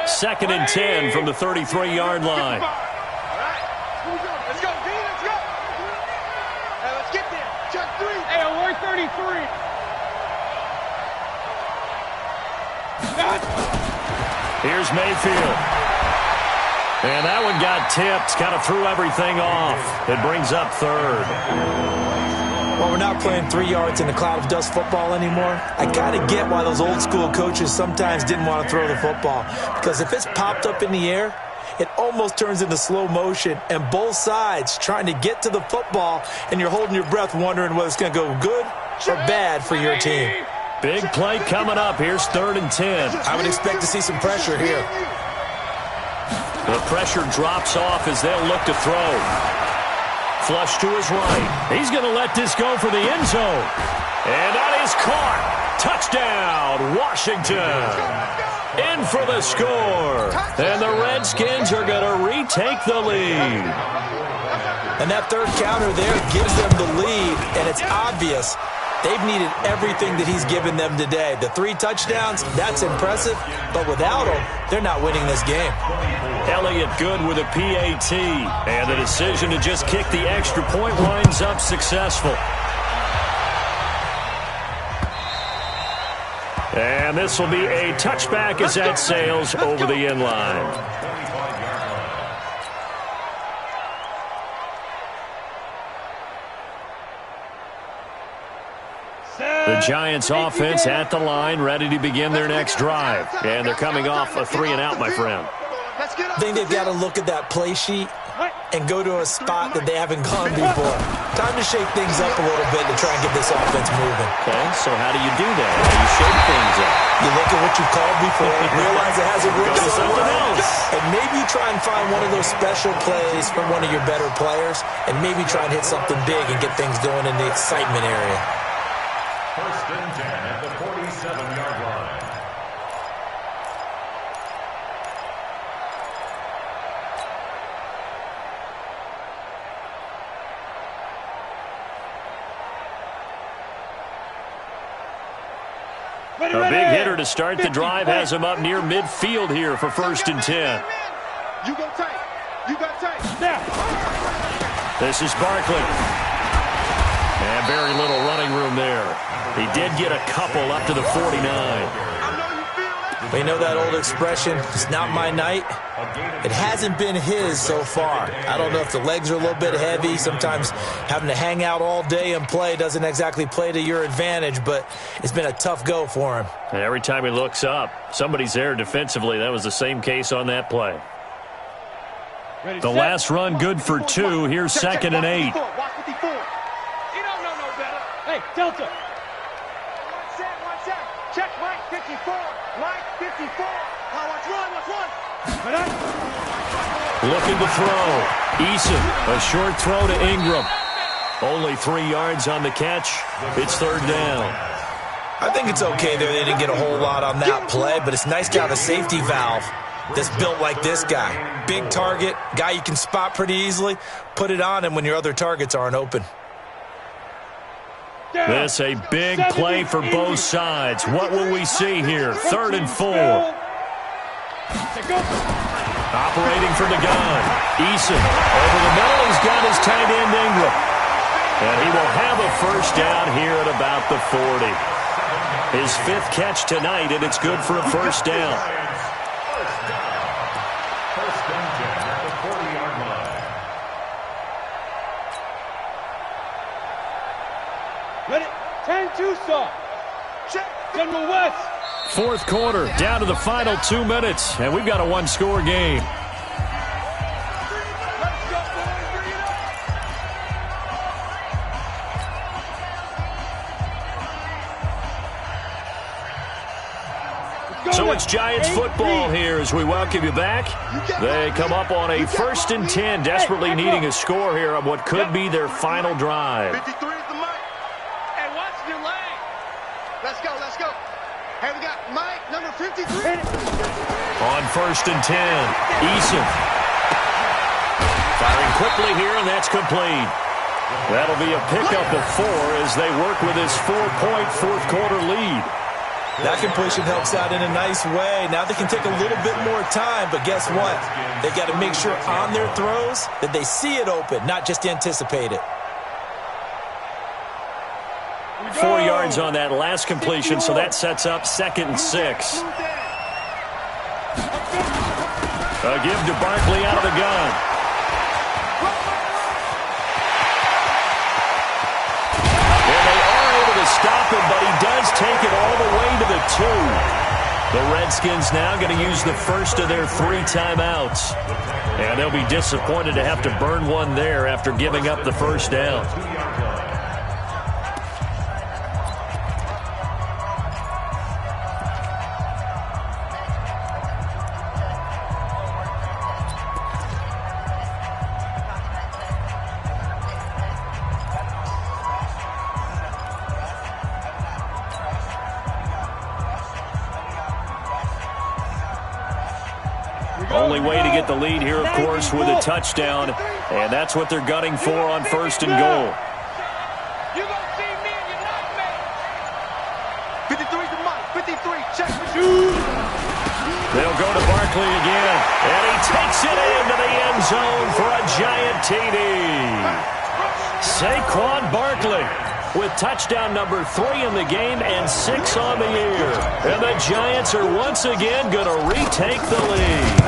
2nd and 10 from the 33-yard line. Let's go, D, let's go. Hey, let's get there. Check 3. Hey, alert 33. Here's Mayfield. And that one got tipped, kind of threw everything off. It brings up 3rd. Well, we're not playing 3 yards in a cloud of dust football anymore. I kind of get why those old school coaches sometimes didn't want to throw the football. Because if it's popped up in the air, it almost turns into slow motion, and both sides trying to get to the football, and you're holding your breath wondering whether it's going to go good or bad for your team. Big play coming up. Here's 3rd and 10. I would expect to see some pressure here. The pressure drops off as they'll look to throw. Flush to his right. He's going to let this go for the end zone. And that is caught. Touchdown, Washington. In for the score. And the Redskins are going to retake the lead. And that 3rd counter there gives them the lead, and it's obvious They've needed everything that he's given them today. The 3 touchdowns, that's impressive, but without him, they're not winning this game. Elliott good with a PAT, and the decision to just kick the extra point winds up successful. And this will be a touchback as that sails over the end line. The Giants offense at the line, ready to begin their next drive. And they're coming off a 3-and-out, my friend. I think they've got to look at that play sheet and go to a spot that they haven't gone before. Time to shake things up a little bit to try and get this offense moving. Okay, so how do you do that? How do you shake things up? You look at what you called before, realize it hasn't worked so well, and maybe you try and find one of those special plays from one of your better players, and maybe try and hit something big and get things going in the excitement area. First and 10 at the 47-yard line. A big hitter to start the drive has him up near midfield here for first and 10. You go tight. You got tight. Now. This is Barkley. And very little running room there. He did get a couple up to the 49. We know that old expression, it's not my night. It hasn't been his so far. I don't know if the legs are a little bit heavy. Sometimes having to hang out all day and play doesn't exactly play to your advantage, but it's been a tough go for him. And every time he looks up, somebody's there defensively. That was the same case on that play. The last run good for 2. Here's second and 8. Watch 54. You don't know no better. Hey, Delta. One set. Check Mike 54. Mike 54. Watch one. Looking to throw. Eason, a short throw to Ingram. Only 3 yards on the catch. It's third down. I think it's okay there. They didn't get a whole lot on that play, but it's nice to have a safety valve that's built like this guy. Big target, guy you can spot pretty easily. Put it on him when your other targets aren't open. This a big play for both sides. What will we see here? Third and 4. Operating from the gun. Eason over the middle. He's got his tight end Ingram. And he will have a first down here at about the 40. His 5th catch tonight, and it's good for a first down. First and 10 at the 40-yard line. Ready? 10-2 start. General West. Fourth quarter, down to the final 2 minutes, and we've got a 1-score game. So it's Giants football here as we welcome you back. They come up on a first and 10, desperately needing a score here on what could be their final drive. 53 is the mic. Hey, watch your lane. Let's go. Hey, we got Mike, number 53. On first and 10, Eason. Firing quickly here, and that's complete. That'll be a pickup of 4 as they work with this 4-point fourth-quarter lead. That completion helps out in a nice way. Now they can take a little bit more time, but guess what? They got to make sure on their throws that they see it open, not just anticipate it. 4 yards on that last completion, so that sets up second and 6. A give to Barkley out of the gun. And they are able to stop him, but he does take it all the way to the 2. The Redskins now going to use the first of their 3 timeouts. And they'll be disappointed to have to burn one there after giving up the first down. Only way to get the lead here, of course, with a touchdown, and that's what they're gunning for on first and goal. You gonna see me and your nightmare. They'll go to Barkley again, and he takes it into the end zone for a giant TD. Saquon Barkley with touchdown number 3 in the game and 6 on the year. And the Giants are once again going to retake the lead.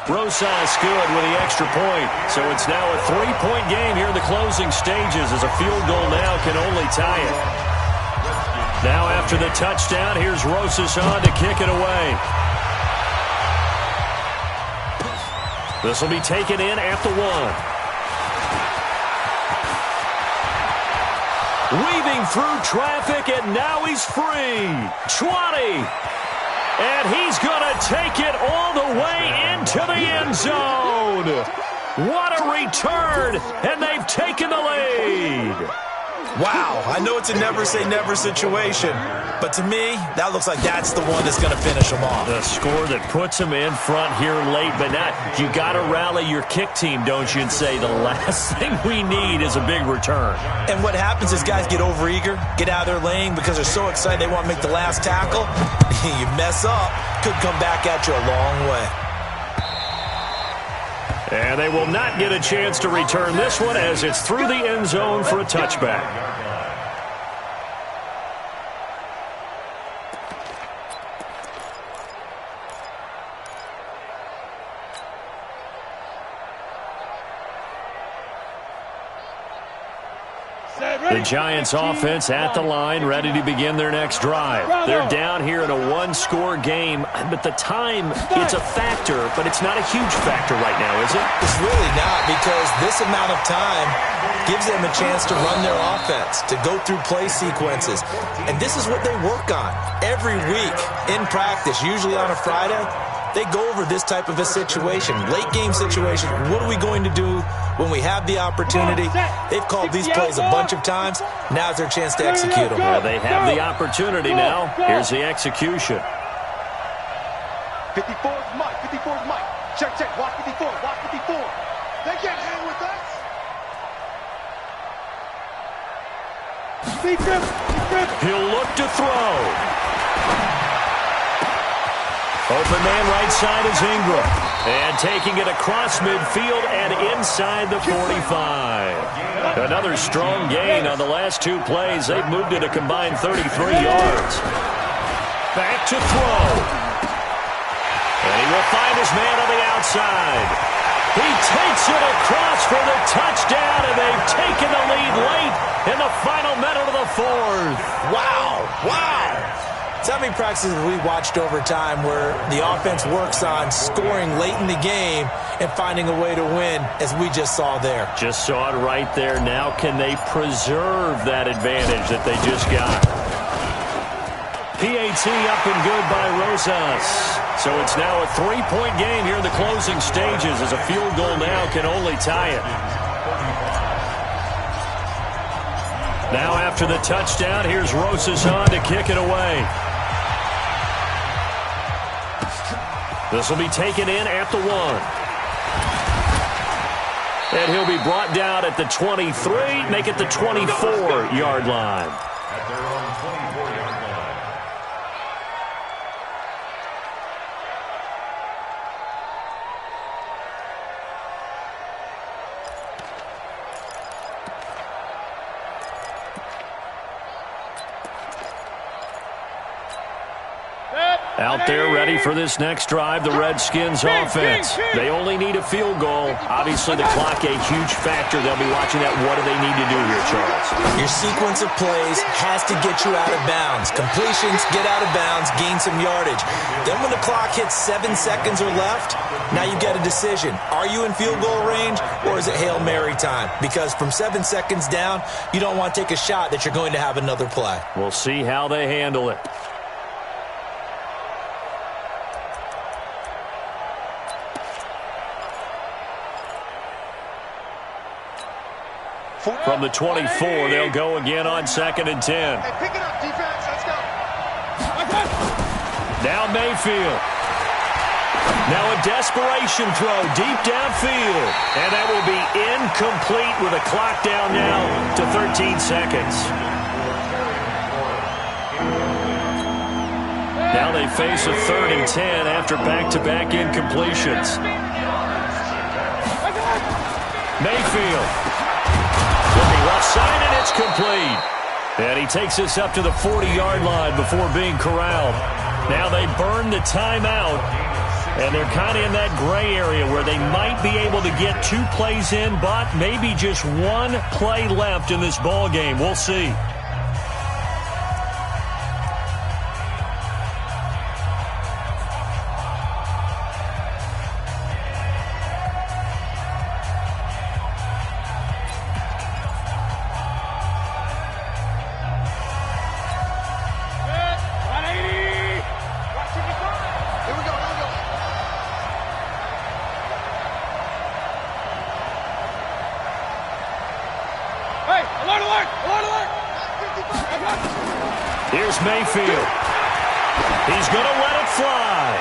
Rosas good with the extra point. So it's now a 3-point game here in the closing stages as a field goal now can only tie it. Now after the touchdown, here's Rosas on to kick it away. This will be taken in at the 1. Weaving through traffic, and now he's free. 20. And he's going to take it all the way into the end zone. What a return, and they've taken the lead. Wow, I know it's a never-say-never situation, but to me, that looks like that's the one that's going to finish them off. The score that puts them in front here late, but not. You got to rally your kick team, don't you, and say the last thing we need is a big return. And what happens is guys get overeager, get out of their lane because they're so excited they want to make the last tackle. You mess up, could come back at you a long way. And they will not get a chance to return this one as it's through the end zone for a touchback. The Giants offense at the line, ready to begin their next drive. They're down here in a one-score game, but the time, it's a factor, but it's not a huge factor right now, is it? It's really not, because this amount of time gives them a chance to run their offense, to go through play sequences. And this is what they work on every week in practice, usually on a Friday. They go over this type of a situation, late-game situation. What are we going to do when we have the opportunity? They've called these plays a bunch of times. Now's their chance to execute them. Well, they have the opportunity now. Here's the execution. 54 is Mike. 54 is Mike. Check, check. Watch 54. Watch 54. They can't hang with us. He'll look to throw. Open man right side is Ingram. And taking it across midfield and inside the 45. Another strong gain on the last 2 plays. They've moved it a combined 33 yards. Back to throw. And he will find his man on the outside. He takes it across for the touchdown, and they've taken the lead late in the final minute of the 4th. Wow, wow. So how many practices have we watched over time where the offense works on scoring late in the game and finding a way to win, as we just saw there? Just saw it right there. Now can they preserve that advantage that they just got? PAT up and good by Rosas. So it's now a 3-point game here in the closing stages as a field goal now can only tie it. Now after the touchdown, here's Rosas on to kick it away. This will be taken in at the 1. And he'll be brought down at the 23, make it the 24-yard line. At their own 24-yard line. Out there ready for this next drive, the Redskins offense. They only need a field goal. Obviously, the clock a huge factor. They'll be watching that. What do they need to do here, Charles? Your sequence of plays has to get you out of bounds. Completions, get out of bounds, gain some yardage. Then when the clock hits 7 seconds or left, now you get a decision. Are you in field goal range, or is it Hail Mary time? Because from 7 seconds down, you don't want to take a shot that you're going to have another play. We'll see how they handle it. From the 24, they'll go again on 2nd and 10. Hey, pick it up, defense. Let's go. Now Mayfield. Now a desperation throw deep downfield. And that will be incomplete with a clock down now to 13 seconds. Now they face a 3rd and 10 after back-to-back incompletions. Mayfield. Looking left side, and it's complete. And he takes us up to the 40-yard line before being corralled. Now they burn the timeout, and they're kind of in that gray area where they might be able to get 2 plays in, but maybe just 1 play left in this ball game. We'll see. Here's Mayfield. He's going to let it fly.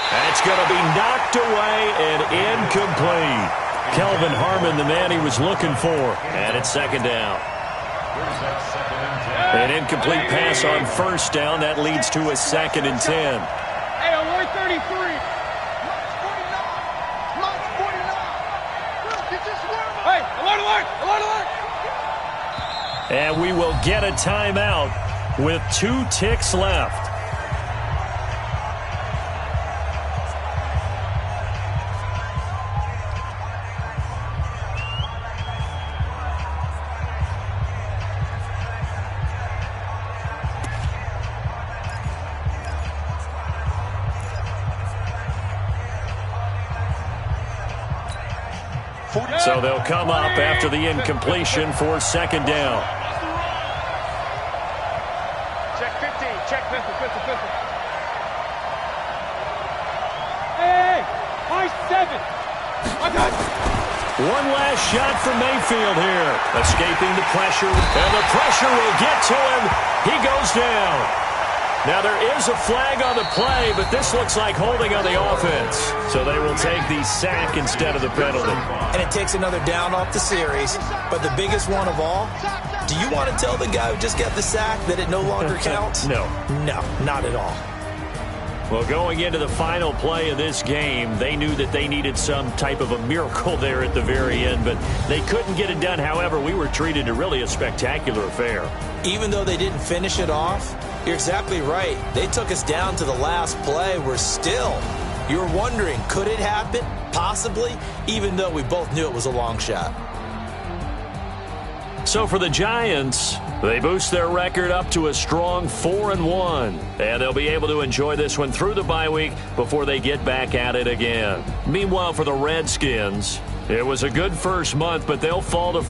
That's going to be knocked away and incomplete. Kelvin Harmon, the man he was looking for. And it's 2nd down. An incomplete pass on 1st down. That leads to a 2nd and 10. Hey, alert 33. Hey, alert, alert, alert, alert. And we will get a timeout with 2 ticks left. So they'll come up after the incompletion for 2nd down. Check 15. Check pistol, pistol, pistol. Hey, high 7. I got it. One last shot for Mayfield here. Escaping the pressure, and the pressure will get to him. He goes down. Now, there is a flag on the play, but this looks like holding on the offense. So they will take the sack instead of the penalty. And it takes another down off the series. But the biggest one of all, do you want to tell the guy who just got the sack that it no longer counts? No. No, not at all. Well, going into the final play of this game, they knew that they needed some type of a miracle there at the very end, but they couldn't get it done. However, we were treated to really a spectacular affair. Even though they didn't finish it off, you're exactly right. They took us down to the last play. We're still, you're wondering, could it happen? Possibly, even though we both knew it was a long shot. So for the Giants, they boost their record up to a strong 4-1. And they'll be able to enjoy this one through the bye week before they get back at it again. Meanwhile, for the Redskins, it was a good first month, but they'll fall to